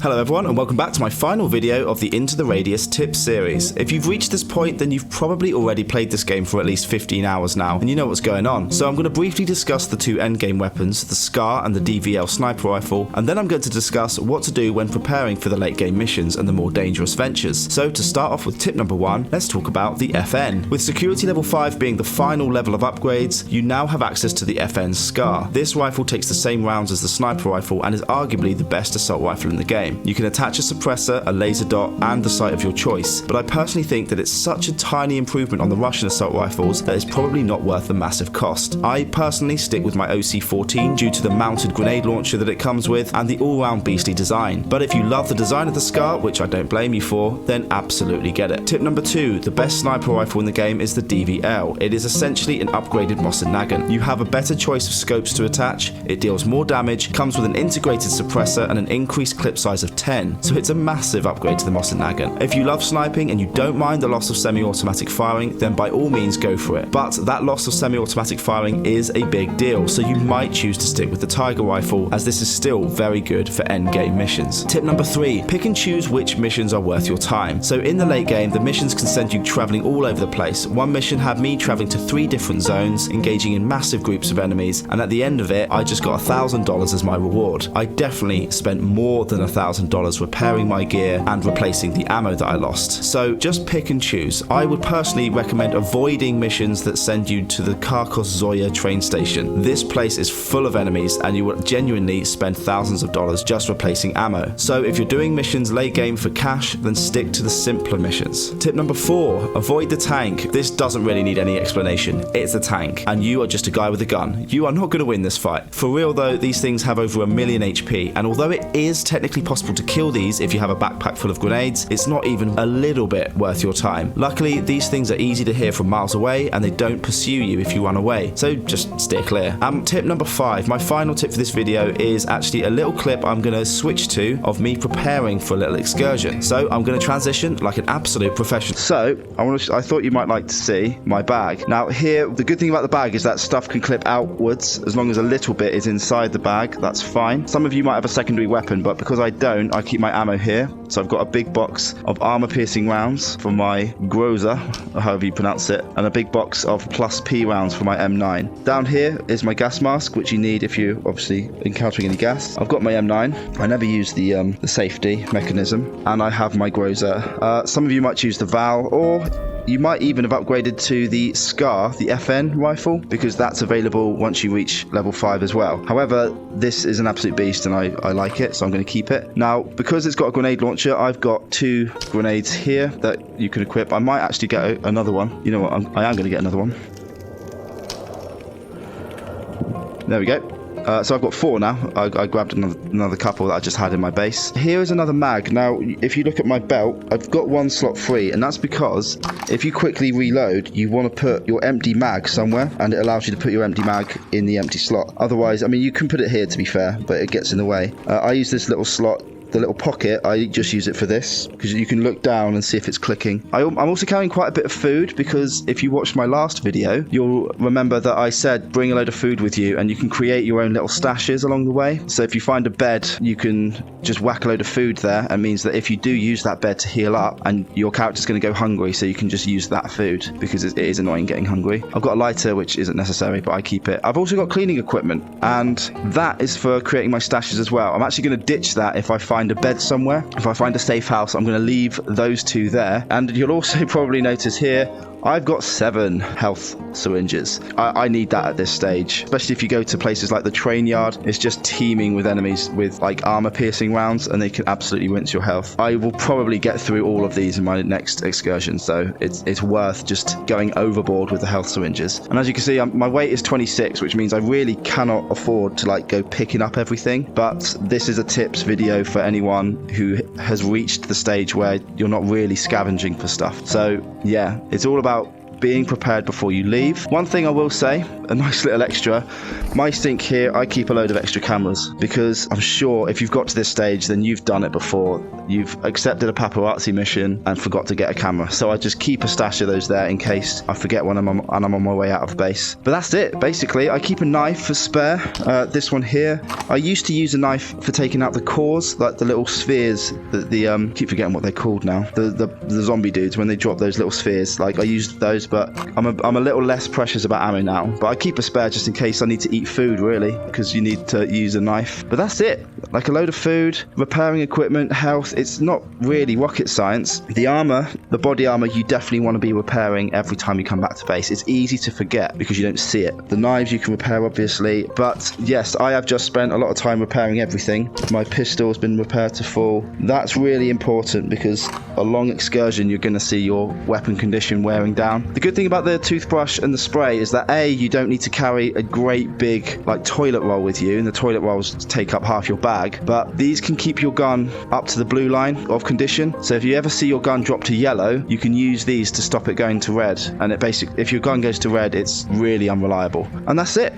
Hello everyone and welcome back to my final video of the Into the Radius tips series. If you've reached this point then you've probably already played this game for at least 15 hours now and you know what's going on. So I'm going to briefly discuss the two endgame weapons, the SCAR and the DVL sniper rifle, and then I'm going to discuss what to do when preparing for the late game missions and the more dangerous ventures. So to start off with tip number 1, let's talk about the FN. With security level 5 being the final level of upgrades, you now have access to the FN SCAR. This rifle takes the same rounds as the sniper rifle and is arguably the best assault rifle in the game. You can attach a suppressor, a laser dot, and the sight of your choice, but I personally think that it's such a tiny improvement on the Russian assault rifles that it's probably not worth the massive cost. I personally stick with my OC-14 due to the mounted grenade launcher that it comes with and the all-round beastly design. But if you love the design of the SCAR, which I don't blame you for, then absolutely get it. Tip number 2, the best sniper rifle in the game is the DVL. It is essentially an upgraded Mosin Nagant. You have a better choice of scopes to attach, it deals more damage, comes with an integrated suppressor and an increased clip size of 10, so it's a massive upgrade to the Mosin Nagant. If you love sniping and you don't mind the loss of semi-automatic firing, then by all means go for it. But that loss of semi-automatic firing is a big deal, so you might choose to stick with the Tiger rifle, as this is still very good for end-game missions. Tip number 3, pick and choose which missions are worth your time. So in the late game, the missions can send you travelling all over the place. One mission had me travelling to 3 different zones, engaging in massive groups of enemies, and at the end of it, I just got $1,000 as my reward. I definitely spent more than $1,000 repairing my gear and replacing the ammo that I lost. So just pick and choose. I would personally recommend avoiding missions that send you to the Kharkov-Zoya train station. This place is full of enemies and you will genuinely spend thousands of dollars just replacing ammo. So if you're doing missions late game for cash, then stick to the simpler missions. Tip number 4, avoid the tank. This doesn't really need any explanation. It's a tank and you are just a guy with a gun. You are not going to win this fight. For real though, these things have over 1 million HP, and although it is technically possible to kill these if you have a backpack full of grenades, it's not even a little bit worth your time. Luckily, these things are easy to hear from miles away and they don't pursue you if you run away, so just steer clear. Tip number 5, my final tip for this video is actually a little clip I'm going to switch to of me preparing for a little excursion. So I'm going to transition like an absolute professional. So I thought you might like to see my bag. Now here, the good thing about the bag is that stuff can clip outwards as long as a little bit is inside the bag. That's fine. Some of you might have a secondary weapon, but because I don't, I keep my ammo here. So I've got a big box of armor-piercing rounds for my Groza, or however you pronounce it, and a big box of plus P rounds for my M9. Down here is my gas mask, which you need if you're obviously encountering any gas. I've got my M9. I never use the safety mechanism, and I have my Groza. Some of you might choose the Val, or you might even have upgraded to the SCAR, the FN rifle, because that's available once you reach level 5 as well. However, this is an absolute beast and I like it, so I'm going to keep it. Now, because it's got a grenade launcher, I've got 2 grenades here that you can equip. I might actually get another one. You know what, I am going to get another one. There we go. So I've got 4 now. I grabbed another couple that I just had in my base. Here is another mag. Now, if you look at my belt, I've got 1 slot free, and that's because if you quickly reload, you want to put your empty mag somewhere, and it allows you to put your empty mag in the empty slot. Otherwise, I mean, you can put it here to be fair, but it gets in the way. I use this little slot. The little pocket, I just use it for this because you can look down and see if it's clicking. I'm also carrying quite a bit of food because if you watched my last video, you'll remember that I said bring a load of food with you and you can create your own little stashes along the way. So if you find a bed, you can just whack a load of food there. It means that if you do use that bed to heal up, and your character's going to go hungry, so you can just use that food because it is annoying getting hungry. I've got a lighter, which isn't necessary, but I keep it. I've also got cleaning equipment, and that is for creating my stashes as well. I'm actually going to ditch that if I find a bed somewhere. If I find a safe house, I'm going to leave those 2 there. And you'll also probably notice here, I've got 7 health syringes. I need that at this stage, especially if you go to places like the train yard. It's just teeming with enemies with like armor-piercing rounds, and they can absolutely rinse your health. I will probably get through all of these in my next excursion, so it's worth just going overboard with the health syringes. And as you can see, my weight is 26, which means I really cannot afford to like go picking up everything. But this is a tips video for anyone who has reached the stage where you're not really scavenging for stuff. So yeah, it's all about being prepared before you leave. One thing I will say, a nice little extra, my sink here, I keep a load of extra cameras because I'm sure if you've got to this stage, then you've done it before. You've accepted a paparazzi mission and forgot to get a camera. So I just keep a stash of those there in case I forget when I'm on my way out of base. But that's it, basically. I keep a knife for spare. This one here. I used to use a knife for taking out the cores, like the little spheres, keep forgetting what they're called now. The zombie dudes, when they drop those little spheres. Like, I used those, but I'm a little less precious about ammo now. But I keep a spare just in case I need to eat food, really, because you need to use a knife. But that's it. Like a load of food, repairing equipment, health. It's not really rocket science. The armor, the body armor, you definitely want to be repairing every time you come back to base. It's easy to forget because you don't see it. The knives you can repair, obviously. But yes, I have just spent a lot of time repairing everything. My pistol has been repaired to full. That's really important because a long excursion, you're going to see your weapon condition wearing down. The good thing about the toothbrush and the spray is that A, you don't need to carry a great big like toilet roll with you, and the toilet rolls take up half your bag, but these can keep your gun up to the blue line of condition. So if you ever see your gun drop to yellow, you can use these to stop it going to red. And if your gun goes to red, it's really unreliable. And that's it.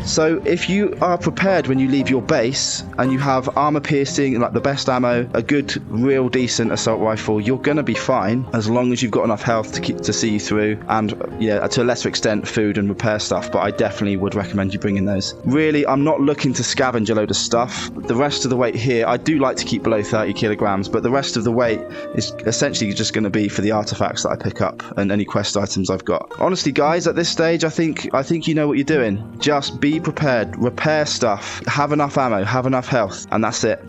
So if you are prepared when you leave your base and you have armor piercing, like the best ammo, a good, real decent assault rifle, you're going to be fine as long as you've got enough health to see you through, and yeah, to a lesser extent, food and repair stuff. But I definitely would recommend you bringing those. Really, I'm not looking to scavenge a load of stuff. The rest of the weight here, I do like to keep below 30 kilograms, but the rest of the weight is essentially just going to be for the artifacts that I pick up and any quest items I've got. Honestly, guys, at this stage, I think you know what you're doing. Just be prepared, repair stuff, have enough ammo, have enough health, and that's it.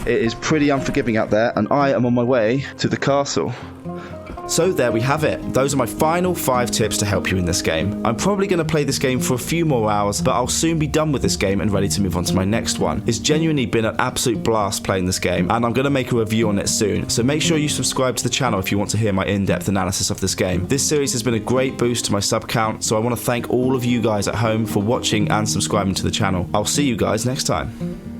It is pretty unforgiving out there, and I am on my way to the castle. So there we have it. Those are my final 5 tips to help you in this game. I'm probably going to play this game for a few more hours, but I'll soon be done with this game and ready to move on to my next one. It's genuinely been an absolute blast playing this game, and I'm going to make a review on it soon. So make sure you subscribe to the channel if you want to hear my in-depth analysis of this game. This series has been a great boost to my sub count, so I want to thank all of you guys at home for watching and subscribing to the channel. I'll see you guys next time.